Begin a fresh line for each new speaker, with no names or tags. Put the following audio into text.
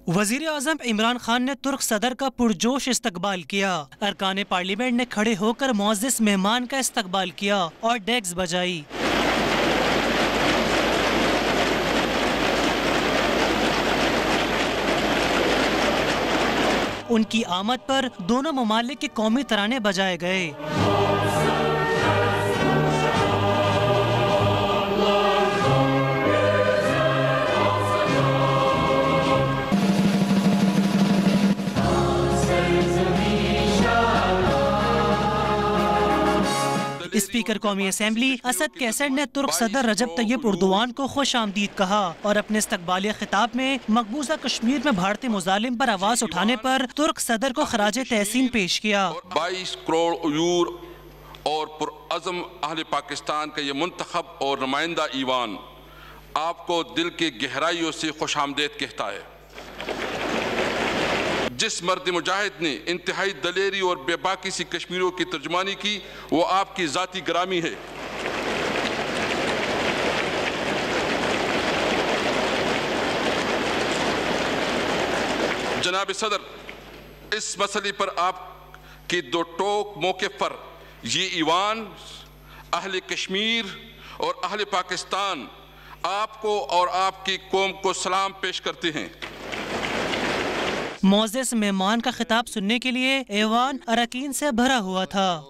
وزیر اعظم عمران خان نے ترک صدر کا پرجوش استقبال کیا۔ ارکان پارلیمنٹ نے کھڑے ہو کر معزز مہمان کا استقبال کیا اور ڈیگز بجائی۔ ان کی آمد پر دونوں ممالک کے قومی ترانے بجائے گئے۔ اسپیکر قومی اسمبلی اسد کیسر نے ترک صدر رجب طیب اردوان کو خوش آمدید کہا اور اپنے استقبالیہ خطاب میں مقبوضہ کشمیر میں بھارتی مظالم پر آواز اٹھانے پر ترک صدر کو خراج تحسین پیش کیا۔
22 کروڑ عیور اور پرعزم اہل پاکستان کا یہ منتخب اور نمائندہ ایوان آپ کو دل کی گہرائیوں سے خوش آمدید کہتا ہے۔ جس مرد مجاہد نے انتہائی دلیری اور بے باکی سی کشمیریوں کی ترجمانی کی وہ آپ کی ذاتی گرامی ہے۔ جناب صدر، اس مسئلے پر آپ کی دو ٹوک موقف پر یہ ایوان اہل کشمیر اور اہل پاکستان آپ کو اور آپ کی قوم کو سلام پیش کرتے ہیں۔
معزز مہمان کا خطاب سننے کے لیے ایوان اراکین سے بھرا ہوا تھا۔